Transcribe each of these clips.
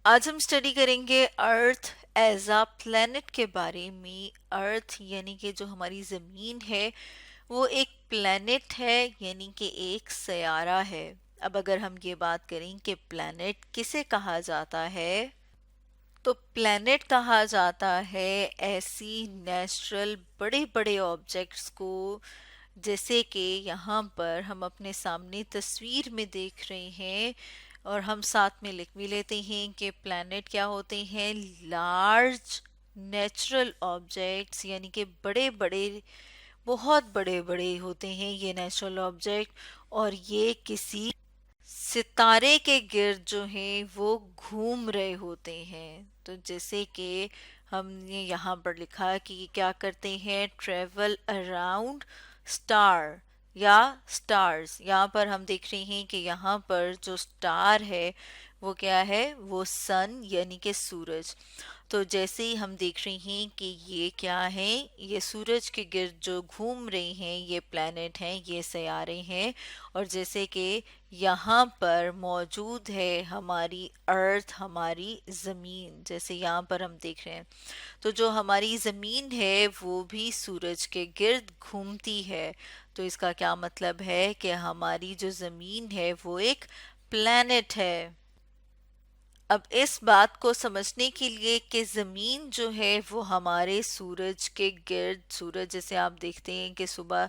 آج ہم اسٹڈی کریں گے ارتھ ایز اے پلینٹ کے بارے میں۔ ارتھ یعنی کہ جو ہماری زمین ہے وہ ایک پلینٹ ہے، یعنی کہ ایک سیارہ ہے۔ اب اگر ہم یہ بات کریں کہ پلینٹ کسے کہا جاتا ہے، تو پلینٹ کہا جاتا ہے ایسی نیچرل بڑے بڑے آبجیکٹس کو، جیسے کہ یہاں پر ہم اپنے سامنے تصویر میں دیکھ رہے ہیں، اور ہم ساتھ میں لکھ بھی لیتے ہیں کہ پلینٹ کیا ہوتے ہیں، لارج نیچرل آبجیکٹس، یعنی کہ بڑے بڑے، بہت بڑے بڑے ہوتے ہیں یہ نیچرل آبجیکٹ، اور یہ کسی ستارے کے گرد جو ہیں وہ گھوم رہے ہوتے ہیں۔ تو جیسے کہ ہم نے یہاں پر لکھا کہ یہ کیا کرتے ہیں، ٹریول اراؤنڈ سٹار یا سٹارز۔ یہاں پر ہم دیکھ رہے ہیں کہ یہاں پر جو سٹار ہے وہ کیا ہے، وہ سن یعنی کہ سورج۔ تو جیسے ہی ہم دیکھ رہے ہیں کہ یہ کیا ہیں، یہ سورج کے گرد جو گھوم رہے ہیں یہ پلینٹ ہیں، یہ سیارے ہیں۔ اور جیسے کہ یہاں پر موجود ہے ہماری ارتھ، ہماری زمین، جیسے یہاں پر ہم دیکھ رہے ہیں، تو جو ہماری زمین ہے وہ بھی سورج کے گرد گھومتی ہے۔ تو اس کا کیا مطلب ہے کہ ہماری جو زمین ہے وہ ایک پلینٹ ہے۔ اب اس بات کو سمجھنے کے لیے کہ زمین جو ہے وہ ہمارے سورج کے گرد، سورج جیسے آپ دیکھتے ہیں کہ صبح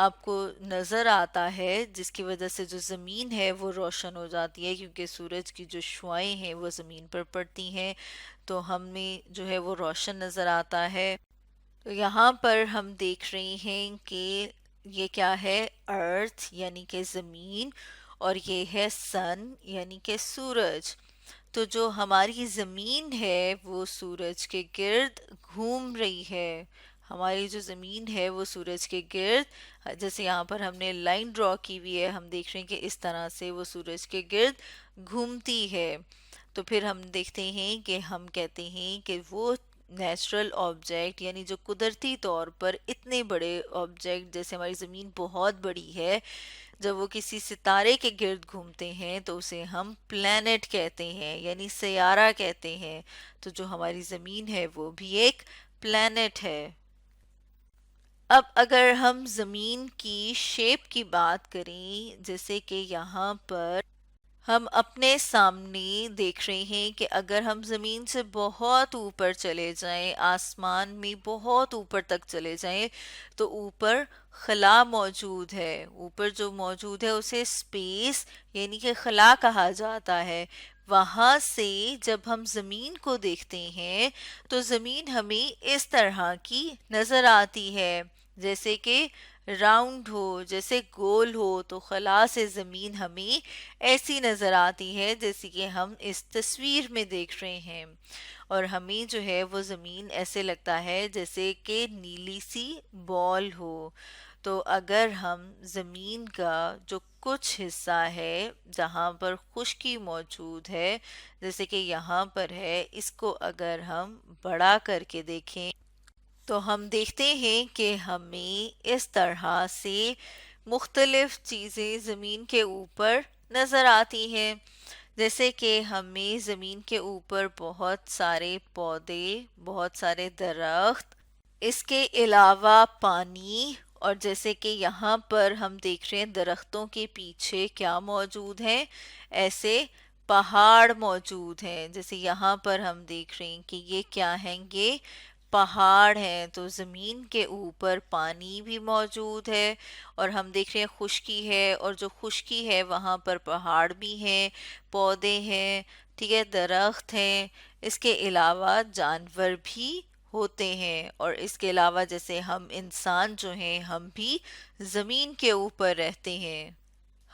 آپ کو نظر آتا ہے، جس کی وجہ سے جو زمین ہے وہ روشن ہو جاتی ہے، کیونکہ سورج کی جو شعاعیں ہیں وہ زمین پر پڑتی ہیں، تو ہمیں جو ہے وہ روشن نظر آتا ہے۔ تو یہاں پر ہم دیکھ رہے ہیں کہ یہ کیا ہے، ارتھ یعنی کہ زمین، اور یہ ہے سن یعنی کہ سورج۔ تو جو ہماری زمین ہے وہ سورج کے گرد گھوم رہی ہے، ہماری جو زمین ہے وہ سورج کے گرد، جیسے یہاں پر ہم نے لائن ڈرا کی ہوئی ہے، ہم دیکھ رہے ہیں کہ اس طرح سے وہ سورج کے گرد گھومتی ہے۔ تو پھر ہم دیکھتے ہیں کہ ہم کہتے ہیں کہ وہ نیچرل آبجیکٹ، یعنی جو قدرتی طور پر اتنے بڑے آبجیکٹ، جیسے ہماری زمین بہت بڑی ہے، جب وہ کسی ستارے کے گرد گھومتے ہیں تو اسے ہم پلینٹ کہتے ہیں، یعنی سیارہ کہتے ہیں۔ تو جو ہماری زمین ہے وہ بھی ایک پلینٹ ہے۔ اب اگر ہم زمین کی شیپ کی بات کریں، جیسے کہ یہاں پر ہم اپنے سامنے دیکھ رہے ہیں کہ اگر ہم زمین سے بہت اوپر چلے جائیں، آسمان میں بہت اوپر تک چلے جائیں، تو اوپر خلا موجود ہے۔ اوپر جو موجود ہے اسے اسپیس یعنی کہ خلا کہا جاتا ہے۔ وہاں سے جب ہم زمین کو دیکھتے ہیں تو زمین ہمیں اس طرح کی نظر آتی ہے، جیسے کہ راؤنڈ ہو، جیسے گول ہو، تو خلا سے زمین ہمیں ایسی نظر آتی ہے جیسے کہ ہم اس تصویر میں دیکھ رہے ہیں، اور ہمیں جو ہے وہ زمین ایسے لگتا ہے جیسے کہ نیلی سی بال ہو۔ تو اگر ہم زمین کا جو کچھ حصہ ہے جہاں پر خشکی موجود ہے، جیسے کہ یہاں پر ہے، اس کو اگر ہم بڑا کر کے دیکھیں تو ہم دیکھتے ہیں کہ ہمیں اس طرح سے مختلف چیزیں زمین کے اوپر نظر آتی ہیں، جیسے کہ ہمیں زمین کے اوپر بہت سارے پودے، بہت سارے درخت، اس کے علاوہ پانی، اور جیسے کہ یہاں پر ہم دیکھ رہے ہیں درختوں کے پیچھے کیا موجود ہیں، ایسے پہاڑ موجود ہیں۔ جیسے یہاں پر ہم دیکھ رہے ہیں کہ یہ کیا ہیں، یہ پہاڑ ہیں۔ تو زمین کے اوپر پانی بھی موجود ہے، اور ہم دیکھ رہے ہیں خشکی ہے، اور جو خشکی ہے وہاں پر پہاڑ بھی ہیں، پودے ہیں، ٹھیک ہے، درخت ہیں، اس کے علاوہ جانور بھی ہوتے ہیں، اور اس کے علاوہ جیسے ہم انسان جو ہیں ہم بھی زمین کے اوپر رہتے ہیں۔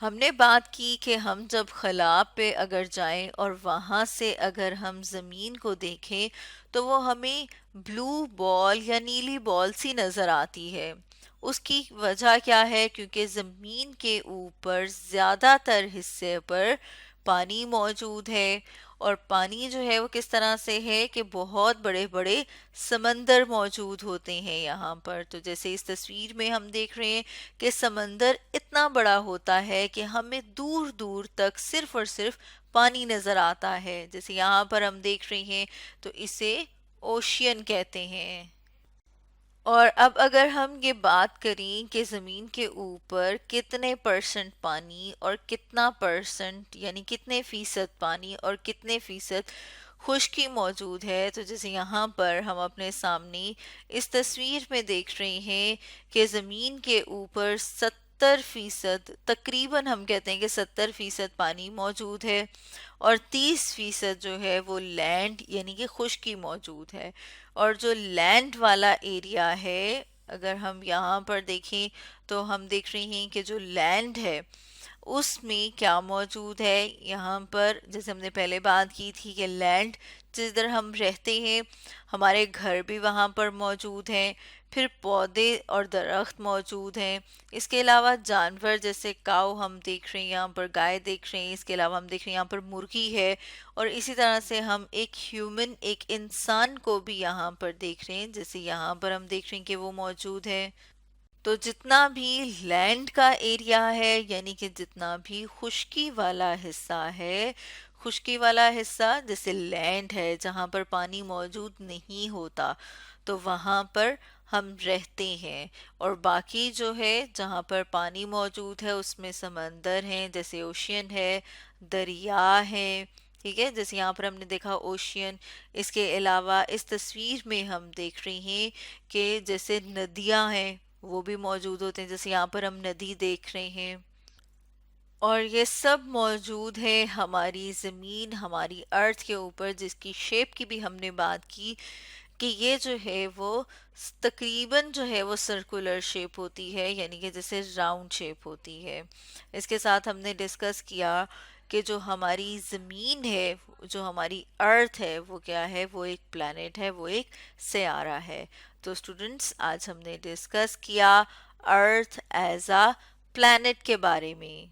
ہم نے بات کی کہ ہم جب خلا پہ اگر جائیں اور وہاں سے اگر ہم زمین کو دیکھیں تو وہ ہمیں بلو بال یا نیلی بال سی نظر آتی ہے۔ اس کی وجہ کیا ہے، کیونکہ زمین کے اوپر زیادہ تر حصے پر پانی موجود ہے، اور پانی جو ہے وہ کس طرح سے ہے کہ بہت بڑے بڑے سمندر موجود ہوتے ہیں یہاں پر. تو جیسے اس تصویر میں ہم دیکھ رہے ہیں کہ سمندر اتنا بڑا ہوتا ہے کہ ہمیں دور دور تک صرف اور صرف پانی نظر آتا ہے. جیسے یہاں پر ہم دیکھ رہے ہیں تو اسے اوشین کہتے ہیں. اور اب اگر ہم یہ بات کریں کہ زمین کے اوپر کتنے پرسنٹ پانی اور کتنا پرسنٹ یعنی کتنے فیصد پانی اور کتنے فیصد خشکی موجود ہے، تو جیسے یہاں پر ہم اپنے سامنے اس تصویر میں دیکھ رہے ہیں کہ زمین کے اوپر 70% تقریباً ہم کہتے ہیں کہ 70% پانی موجود ہے اور 30% جو ہے وہ لینڈ یعنی کہ خشکی موجود ہے. اور جو لینڈ والا ایریا ہے اگر ہم یہاں پر دیکھیں تو ہم دیکھ رہے ہیں کہ جو لینڈ ہے اس میں کیا موجود ہے. یہاں پر جیسے ہم نے پہلے بات کی تھی کہ لینڈ جس در ہم رہتے ہیں ہمارے گھر بھی وہاں پر موجود ہیں، پھر پودے اور درخت موجود ہیں، اس کے علاوہ جانور جیسے کاؤ ہم دیکھ رہے ہیں، یہاں پر گائے دیکھ رہے ہیں، اس کے علاوہ ہم دیکھ رہے ہیں یہاں پر مرغی ہے، اور اسی طرح سے ہم ایک ہیومن ایک انسان کو بھی یہاں پر دیکھ رہے ہیں جیسے یہاں پر ہم دیکھ رہے ہیں کہ وہ موجود ہے. تو جتنا بھی لینڈ کا ایریا ہے یعنی کہ جتنا بھی خشکی والا حصہ ہے، خشکی والا حصہ جیسے لینڈ ہے جہاں پر پانی موجود نہیں ہوتا تو وہاں پر ہم رہتے ہیں. اور باقی جو ہے جہاں پر پانی موجود ہے اس میں سمندر ہیں جیسے اوشین ہے، دریا ہے. ٹھیک ہے، جیسے یہاں پر ہم نے دیکھا اوشین. اس کے علاوہ اس تصویر میں ہم دیکھ رہے ہیں کہ جیسے ندیاں ہیں وہ بھی موجود ہوتے ہیں، جیسے یہاں پر ہم ندی دیکھ رہے ہیں. اور یہ سب موجود ہے ہماری زمین ہماری ارتھ کے اوپر، جس کی شیپ کی بھی ہم نے بات کی کہ یہ جو ہے وہ تقریباً جو ہے وہ سرکولر شیپ ہوتی ہے یعنی کہ جیسے راؤنڈ شیپ ہوتی ہے. اس کے ساتھ ہم نے ڈسکس کیا کہ جو ہماری زمین ہے، جو ہماری ارتھ ہے وہ کیا ہے، وہ ایک پلانٹ ہے، وہ ایک سیارہ ہے. تو اسٹوڈنٹس آج ہم نے ڈسکس کیا ارتھ ایز اے پلانٹ کے بارے میں.